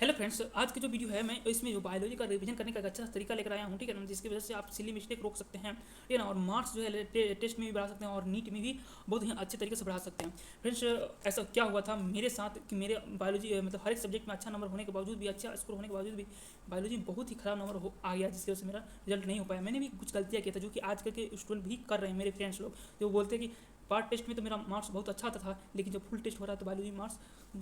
Hello friends, आज की जो वीडियो है मैं इसमें जो बायोलॉजी का रिवीजन करने का एक अच्छा तरीका लेकर आया हूँ, ठीक है ना, जिसकी वजह से आप सिली मिस्टेक रोक सकते हैं, ठीक है ना, और मार्क्स जो है टेस्ट में भी बढ़ा सकते हैं और नीट में भी बहुत ही अच्छे तरीके से बढ़ा सकते हैं। फ्रेंड्स, ऐसा क्या हुआ था मेरे साथ कि मेरे बायोलॉजी मतलब हर एक सब्जेक्ट में अच्छा नंबर होने के बावजूद भी, अच्छा स्कोर होने के बावजूद भी बायोलॉजी में बहुत ही खराब नंबर आ गया, जिसकी वजह से मेरा रिजल्ट नहीं हो पाया। मैंने भी कुछ गलतियाँ किया था जो कि आजकल के स्टूडेंट भी कर रहे हैं, मेरे फ्रेंड्स लोग जो बोलते हैं कि पार्ट टेस्ट में तो मेरा मार्क्स बहुत अच्छा आता था, लेकिन जब फुल टेस्ट हो रहा है तो बायोलॉजी मार्क्स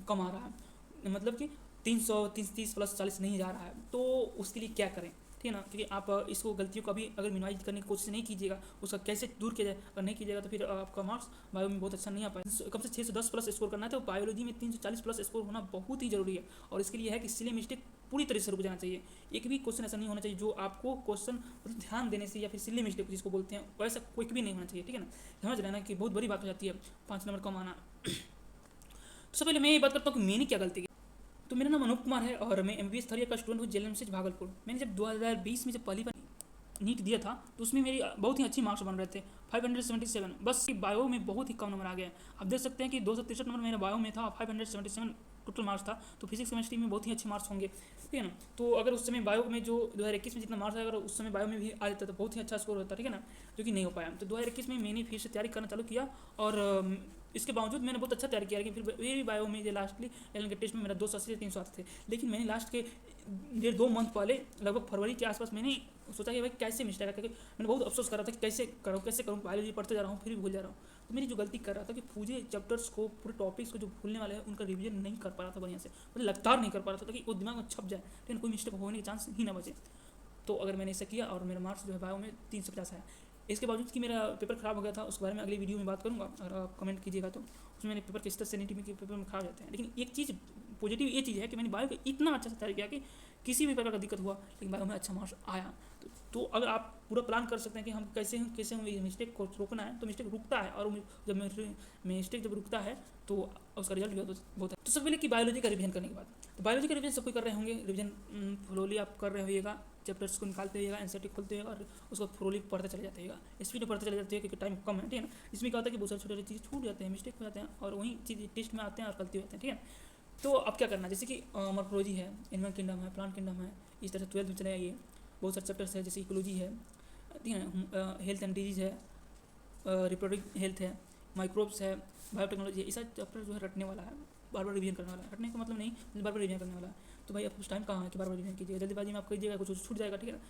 कम आ रहा है, मतलब कि 330 प्लस 40 नहीं जा रहा है। तो उसके लिए क्या करें, ठीक है ना, क्योंकि आप इसको गलतियों को भी अगर मिनिमाइज करने की कोशिश नहीं कीजिएगा, उसका कैसे दूर किया जाए, अगर नहीं कीजिएगा तो फिर आपका मार्क्स बायो में बहुत अच्छा नहीं आ पाए। कम से 610 प्लस स्कोर करना है तो बायोलॉजी में 340 प्लस स्कोर होना बहुत ही जरूरी है। और इसके लिए है कि सिली मिस्टेक पूरी तरह से रुक जाना चाहिए। एक भी क्वेश्चन ऐसा नहीं होना चाहिए जो आपको क्वेश्चन मतलब ध्यान देने से या फिर सिली मिस्टेक जिसको बोलते हैं वैसा कोई भी नहीं होना चाहिए, ठीक है ना। समझ लेना कि बहुत बड़ी बात हो जाती है 5 नंबर कम आना। तो सबसे पहले मैं ये बात करता हूँ कि मैंने क्या गलती की। तो मेरा नाम अनूप कुमार है और मैं एमबीबीएस थर्ड ईयर का स्टूडेंट हूँ, जेएलएमसीएच भागलपुर। मैंने जब 2020 में जब पहली बार नीट दिया था तो उसमें मेरी बहुत ही अच्छी मार्क्स बन रहे थे, 577। बस बायो में बहुत ही कम नंबर आ गया। आप देख सकते हैं कि 263 नंबर मेरा बायो में था, 577 टोटल मार्क्स था। तो फिजिक्स केमिस्ट्री में बहुत ही अच्छे मार्क्स होंगे, ठीक है ना। तो अगर उस समय बायो में जो 2021 में जितना मार्क्स आया, अगर उस समय बायो में भी आ जाता तो बहुत ही अच्छा स्कोर होता, ठीक है ना, जो कि नहीं हो पाया। तो 2021 में मैंने फिर से तैयारी करना चालू किया और इसके बावजूद मैंने बहुत अच्छा तैयारी किया, लेकिन फिर भी बायो में लास्टली एलन के टेस्ट में मेरा 280 से 300 आते थे। लेकिन मैंने लास्ट के 1.5-2 मंथ पहले, लगभग फरवरी के आसपास, मैंने सोचा कि भाई कैसे मिस्टेक है, क्योंकि मैंने बहुत अफसोस कर रहा था कि कैसे करूँ, बायोलॉजी पढ़ते जा रहा हूँ फिर भी भूल जा रहा हूँ। तो मेरी जो गलती कर रहा था कि पूरे चैप्टर्स को, पूरे टॉपिक्स को जो भूलने वाले हैं उनका रिवीजन नहीं कर पा रहा था बढ़िया से, मतलब लगातार नहीं कर पा रहा था ताकि वो दिमाग में छप जाए, लेकिन कोई मिस्टेक होने के चांस ही ना बचे। तो अगर मैंने ऐसा किया और मेरा मार्क्स जो है बायो में 350 आया। इसके बावजूद कि मेरा पेपर खराब हो गया था, उसके बारे में अगली वीडियो में बात करूँगा, अगर आप कमेंट कीजिएगा तो। उसमें मैंने पेपर किस तरह से नेगेटिव के पेपर में खराब जाते हैं, लेकिन एक चीज़ पॉजिटिव ये चीज़ है कि मैंने बायो का इतना अच्छा से तैयारी किया कि किसी भी प्रकार का दिक्कत हुआ लेकिन बायो में अच्छा मार्क्स आया। तो अगर आप पूरा प्लान कर सकते हैं कि हम कैसे हम मिस्टेक को रोकना है, तो मिस्टेक रुकता है, और जब मिस्टेक जब रुकता है तो उसका रिजल्ट भी बहुत है। तो सबसे पहले कि बायोलॉजी का रिवीजन करने के बाद, तो बायोलॉजी का रिवीजन सब कोई कर रहे होंगे, रिवीजन फ्लोली आप कर रहे होइएगा, चैप्टर्स को निकालते होइएगा, एनसीईआरटी खोलते होइएगा और उसको फ्लोली पढ़ते चले जाते होगा, स्पीड में पढ़ते चले जाते हैं क्योंकि टाइम कम है, ठीक है ना। इसमें क्या होता है कि बहुत सारी छोटी छोटी चीज़ छूट जाते हैं, मिस्टेक हो जाते हैं और वही चीज़ टेस्ट में आते हैं और गलती होते हैं, ठीक है। तो अब क्या करना है, जैसे कि मॉर्फोलॉजी है, एनिमल किंगडम है, प्लांट किंगडम है, इस तरह से 12th में चले आइए। बहुत सारे चैप्टर्स है, जैसे इकोलॉजी है, ठीक है ना, हेल्थ एंड डिजीज़ है, रिप्रोडक्टिव हेल्थ है, माइक्रोब्स है, बायोटेक्नोलॉजी है। ऐसा चैप्टर जो है रटने वाला है, बार बार रिवीजन करने वाला है। रटने का मतलब नहीं, बार बार रिवीजन करने वाला है। तो भाई अब उस टाइम कहाँ है कि बार बार रिवीजन कीजिएगा, जल्दीबाजी में आप कीजिएगा कुछ छूट जाएगा, ठीक है ना।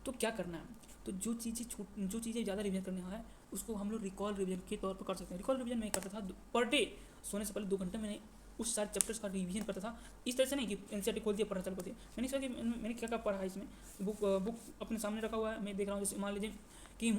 तो क्या करना है, तो जो चीज़ें ज़्यादा रिवीजन करने वाला है उसको हम लोग रिकॉल रिवीजन के तौर पर कर सकते हैं। रिकॉल रिवीजन मैं करता था पर डे, सोने से पहले 2 घंटे मैंने उस सारे चैप्टर्स का रिवीजन करता था। इस तरह से नहीं कि एनसीईआरटी खोल दिया पढ़ना चालू कर दिया। मैंने सोचा कि मैंने क्या क्या पढ़ा है इसमें, बुक अपने सामने रखा हुआ है, मैं देख रहा हूँ। जैसे मान लीजिए कि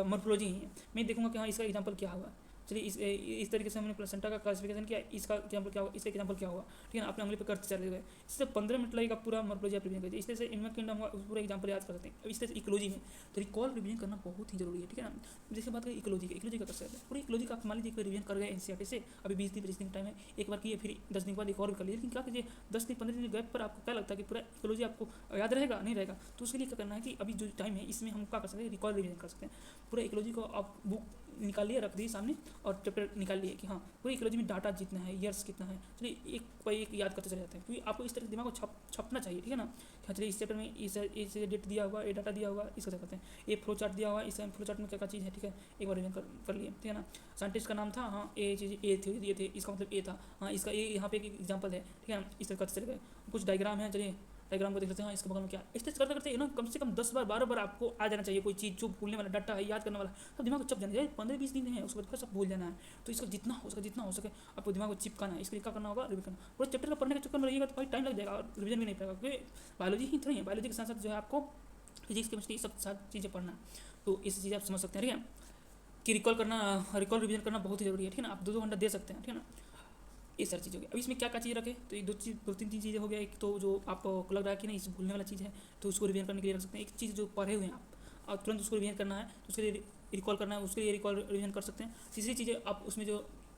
मॉर्फोलॉजी ही है, मैं देखूंगा कि हाँ इसका एग्जांपल क्या हुआ। चलिए इस तरीके से हमने प्लेसेंटा का क्लासिफिकेशन किया, इसका एग्जांपल क्या हुआ, इसका एग्जांपल क्या हुआ, ठीक है ना। अपने उंगली पर करते चले गए, इससे 15 मिनट लगेगा पूरा मॉर्फोलॉजी आप रिवीजन करिए। इस तरह से एनिमल किंगडम हुआ पूरा एग्जांपल याद कर सकते हैं। अब इस तरह से इकोलॉजी में तो रिकॉल रिवीजन करना बहुत ही जरूरी है, ठीक है ना। जैसे बात करें इकोलॉजी का कर सकते हैं, पूरी इकोलॉजी का आप मान लीजिए रिवीजन कर गए एनसीईआरटी से, अभी 20 दिन 25 दिन टाइम है, एक बार किए फिर 10 दिन के बाद एक और कर लीजिए। लेकिन क्या कीजिए 10 दिन 15 दिन गैप पर आपको क्या लगता है कि पूरा इकोलॉजी आपको याद रहेगा, नहीं रहेगा। तो उसके लिए क्या करना है कि अभी जो टाइम है इसमें हम क्या कर सकते हैं, रिकॉल रिवीजन कर सकते हैं। पूरा इकोलॉजी को आप बुक निकाल लिए, रख दिए सामने और चैप्टर निकाल लिए कि हाँ पूरी इकोलॉजी में डाटा जितना है, ईयर्स कितना है, चलिए एक बाई एक याद करते चले जाते हैं, क्योंकि आपको इस तरह से दिमाग को छपना चाहिए, ठीक है ना। हाँ चलिए इस चैप्टर में इस डेट दिया हुआ, ये डाटा दिया हुआ, इसको क्या करते हैं, ये फ्लो चार्ट दिया हुआ, इस फ्लो चार्ट में क्या क्या चीज़ है, ठीक है, एक बार रिवीजन कर लिए, ठीक है ना। साइंटिस्ट का नाम था, हाँ ये चीज़ ये थे, इसका मतलब ये था, हाँ इसका ये यहाँ पे एक एग्जाम्पल है, ठीक है। इस तरह करते चले गए। कुछ डायग्राम है, चलिए डायग्राम को देख लेते हैं, हाँ इसके बगल में क्या, इस तरह करते करते ना कम से कम 10 बार 12 बार आपको आ जाना चाहिए कोई चीज़ जो भूलने वाला डाटा है, याद करने वाला, तो दिमाग को चप जाना चाहिए। 15-20 दिन है, उसके बाद फिर सब भूल जाना है। तो इसका जितना हो सके आपको दिमाग को चिपकाना है। इसके लिए क्या करना होगा, रिवीजन करना। पूरा चैप्टर का पढ़ने के चक्कर में रहिएगा तो भाई टाइम लग जाएगा और रिवीजन भी नहीं पाएगा, क्योंकि बायोलॉजी ही थोड़ी है, बायोलॉजी के साथ साथ जो है आपको फिजिक्स केमिस्ट्री सब सारी चीज़ें पढ़ना है। तो इस चीज़ें आप समझ सकते हैं, ठीक है, कि रिकॉल रिवीजन करना बहुत ही जरूरी है, ठीक है ना। आप 2-2 घंटा दे सकते हैं, ठीक है ना। ये सारी चीज़ हो गई। अब इसमें क्या क्या चीज़ रखे, तो ये 2-3 चीज़ें हो गया। एक तो जो आपको लग रहा है कि नहीं इस भूलने वाला चीज़ है तो उसको रिवीजन करने के लिए रख सकते हैं। एक चीज़ जो पढ़े हुए हैं आप और तुरंत उसको रिवीजन करना है तो उसके लिए रिकॉल करना है, उसके लिए रिकॉल रिवीजन कर सकते हैं। तीसरी चीज़ आप उसमें जो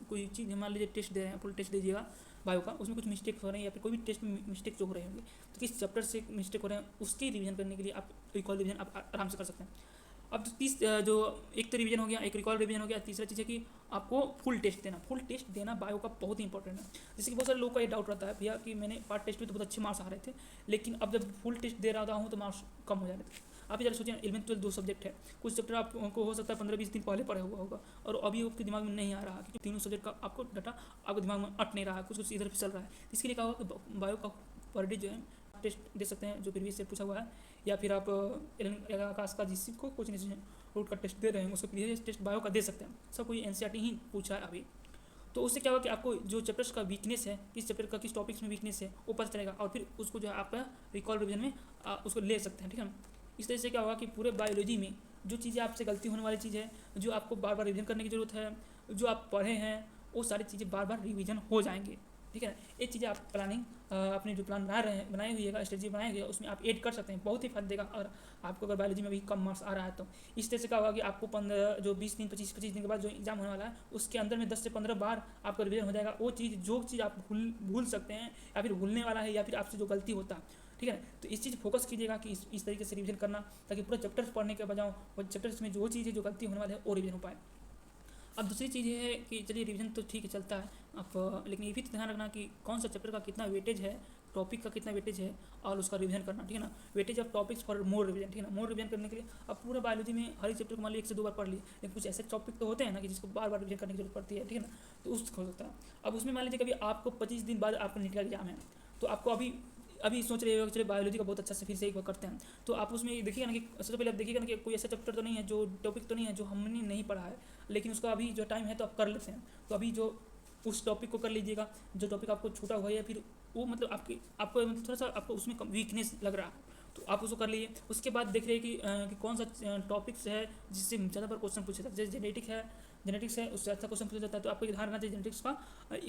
कोई चीज़ मान लीजिए टेस्ट दे रहे हैं, फुल टेस्ट दीजिएगा बायो का, उसमें कुछ मिस्टेक हो रहे हैं या फिर कोई भी टेस्ट में मिस्टेक जो हो रहे होंगे, तो किस चैप्टर से मिस्टेक हो रहे हैं उसकी रिवीजन करने के लिए आप रिकॉल रिवीजन आप आराम से कर सकते हैं। अब जो एक तो रिवीजन हो गया, एक रिकॉल रिवीजन हो गया। तीसरा चीज़ है कि आपको फुल टेस्ट देना बायो का बहुत ही इंपॉर्टेंट है। जैसे कि बहुत सारे लोगों का ये डाउट रहता है भैया कि मैंने पार्ट टेस्ट में तो बहुत अच्छे मार्क्स आ रहे थे, लेकिन अब जब फुल टेस्ट दे रहा हूँ तो मार्क्स कम हो जा रहे थे। आप जरा सोचिए 11th 12th 2 सब्जेक्ट है, कुछ चैप्टर आपको हो सकता है 15-20 दिन पहले पढ़ा हुआ होगा और अभी आपके दिमाग में नहीं आ रहा, क्योंकि तीनों सब्जेक्ट का आपको डाटा आपके दिमाग में अट नहीं रहा है, कुछ इधर फिसल रहा है। इसके लिए कहा हुआ कि बायो का पर डे जो है टेस्ट दे सकते हैं जो प्रीवियस से पूछा हुआ है, या फिर आप आकाश का जिस को कोचिंग रूट का टेस्ट दे रहे हैं उसको प्रीवियस टेस्ट बायो का दे सकते हैं। सब कोई एनसीईआरटी ही पूछा है अभी, तो उससे क्या होगा कि आपको जो चैप्टर्स का वीकनेस है, किस चैप्टर का किस टॉपिक्स में वीकनेस है वो पता चलेगा, और फिर उसको जो है आप रिकॉल रिवीजन में उसको ले सकते हैं, ठीक है ना। इस तरह से क्या होगा कि पूरे बायोलॉजी में जो चीज़ें आपसे गलती होने वाली चीज़ है, जो आपको बार बार रिवीजन करने की ज़रूरत है, जो आप पढ़े हैं वो सारी चीज़ें बार बार रिवीजन हो जाएंगी, ठीक है ना। ये चीज़ें आप प्लानिंग अपने जो प्लान बनाए हुई है, स्ट्रेटजी बनाई हुई है, उसमें आप ऐड कर सकते हैं, बहुत ही फायदा देगा। और आपको अगर बायोलॉजी में भी कम मार्क्स आ रहा है तो इस तरह से क्या होगा कि आपको 15 जो 20 दिन 25 दिन के बाद जो एग्जाम होने वाला है उसके अंदर में 10 से 15 बार आपका रिवीजन हो जाएगा। वो चीज़ जो चीज़ आप भूल सकते हैं या फिर भूलने वाला है या फिर आपसे जो गलती होता है, ठीक है। तो इस चीज़ फोकस कीजिएगा कि इस तरीके से रिवीजन करना, ताकि पूरा चैप्टर्स पढ़ने के बजाय वो चैप्टर्स में जो चीज़ें जो गलती होने वाली है वो रिवीजन हो पाए। अब दूसरी चीज़ ये है कि चलिए रिवीजन तो ठीक है चलता है आप, लेकिन ये भी ध्यान रखना कि कौन सा चैप्टर का कितना वेटेज है, टॉपिक का कितना वेटेज है, और उसका रिवीजन करना, ठीक है ना। Weightage of topics for more revision, ठीक है ना। मोर रिवीजन करने के लिए अब पूरा बायोलॉजी में हर एक चैप्टर को मान लीजिए 1 से 2 बार पढ़ लिए, लेकिन कुछ ऐसे टॉपिक तो होते हैं ना कि जिसको बार बार रिवीजन करने की जरूरत पड़ती है, ठीक है ना। तो उसको हो सकता है अब उसमें मान लीजिए कभी आपको 25 दिन बाद आपका नीट का एग्जाम है, तो आपको अभी सोच रहे हो कि चलिए बायोलॉजी का बहुत अच्छा से फिर से एक बार करते हैं, तो आप उसमें देखिएगा ना कि सबसे पहले आप देखिएगा ना कि कोई ऐसा चैप्टर तो नहीं है, जो टॉपिक तो नहीं है जो हमने नहीं पढ़ा है, लेकिन उसका अभी जो टाइम है तो आप कर लेते हैं। तो अभी जो उस टॉपिक को कर लीजिएगा जो टॉपिक आपको छूटा हुआ है, या फिर वो मतलब आपको थोड़ा सा आपको उसमें वीकनेस लग रहा है, तो आप उसको कर लीजिए। उसके बाद देख रहे हैं कि कौन सा टॉपिक्स है जिससे ज़्यादा बार क्वेश्चन पूछे जाते हैं। जैसे जेनेटिक्स है उससे अच्छा क्वेश्चन पूछा जाता है, तो आपको ध्यान रखना चाहिए जेनेटिक्स का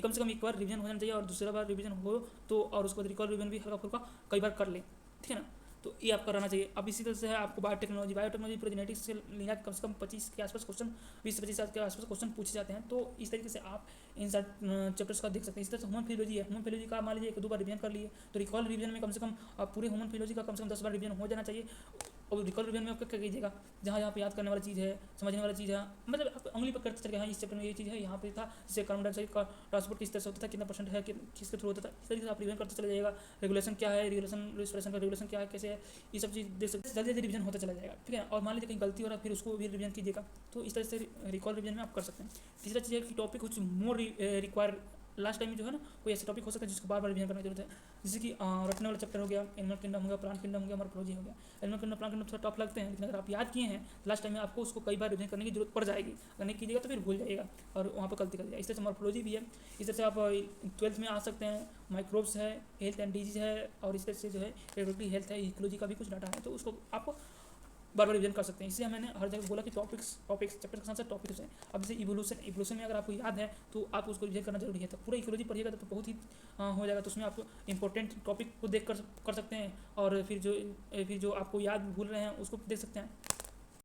कम से कम एक बार रिवीजन हो जाना चाहिए, और दूसरा बार रिवीजन हो तो और उसको रिकॉल रिवीजन भी हल्का फुल्का कई बार कर ले, ठीक है ना। तो ये आपका रहना चाहिए। अब इसी तरह से है आपको बायोटेक्नोलॉजी पूरे जेनेटिक्स से लिया कम से कम 25 के आसपास क्वेश्चन, 20 से 25 के आसपास क्वेश्चन पूछे जाते हैं। तो इस तरीके से आप इन चैप्टर्स का देख सकते हैं। इस तरह से ह्यूमन फिजियोलॉजी है, ह्यूमन फिजियोलॉजी का मान लीजिए 1-2 बार रिवीजन कर लिए, तो रिकॉल रिवीजन में कम से कम पूरे ह्यूमन फिजियोलॉजी का कम से कम 10 बार रिवीजन हो जाना चाहिए। और रिकॉल रिवीजन में आप क्या कीजिएगा, जहाँ जहाँ पे याद करने वाली चीज़ है, समझने वाली चीज़ है, मतलब आप उंगली पर करते चले, हाँ इस चैप्टर में ये चीज़ है, यहाँ पे था, जैसे कार्बन डाइऑक्साइड का ट्रांसपोर्ट किस तरह से होता था, कितना % है, किसके थ्रू होता था, इस तरीके से आप रिवीजन करते चले जाएगा। रेगुलेशन क्या है, रेस्पिरेशन का रेगुलेशन क्या है, कैसे है, ये सब चीज़ देख सकते हैं। जल्दी जल्दी रिवीजन होता चला जाएगा, ठीक है। और मान लीजिए कहीं गलती हो रहा है फिर उसको भी रिवीजन कीजिएगा। तो इस तरह से रिकॉल रिवीजन में आप कर सकते हैं। तीसरा चीज़ है कि टॉपिक कुछ मोर रिक्वायर लास्ट टाइम में जो है ना कोई ऐसा टॉपिक हो सकता है जिसको बार बार रिवीजन करने की जरूरत है। जैसे कि रटने वाला चैप्टर हो गया, एनिमल किंगडम हो गया, प्लांट किंगडम हो गया, मॉर्फोलॉजी हो गया। एनिमल किंगडम प्लांट किंगडम थोड़ा टफ लगते हैं, लेकिन अगर आप याद किए हैं लास्ट टाइम में आपको उसको कई बार रिवीजन करने की जरूरत पड़ जाएगी। अगर नहीं कीजिएगा तो फिर भूल जाइएगा और वहाँ पर गलती कर जाएगा। इस तरह से मॉर्फोलॉजी भी है। इस तरह से आप 12th में आ सकते हैं। माइक्रोब्स है, हेल्थ एंड डिजीज है, और इस तरह से जो है रिप्रोडक्टिव हेल्थ है, इकोलॉजी का भी कुछ डाटा है, तो उसको आप बार बार रिवीजन कर सकते हैं। इसलिए मैंने हर जगह बोला कि टॉपिक्स चैप्टर के साथ साथ टॉपिक्स हैं। अब जैसे इवोल्यूशन में अगर आपको याद है तो आप उसको रिवीजन करना जरूरी है। तो पूरा इकोलॉजी पढ़िएगा तो बहुत ही हो जाएगा। तो उसमें आप इंपॉर्टेंट टॉपिक को देख कर सकते हैं, और फिर जो आपको याद भूल रहे हैं उसको देख सकते हैं।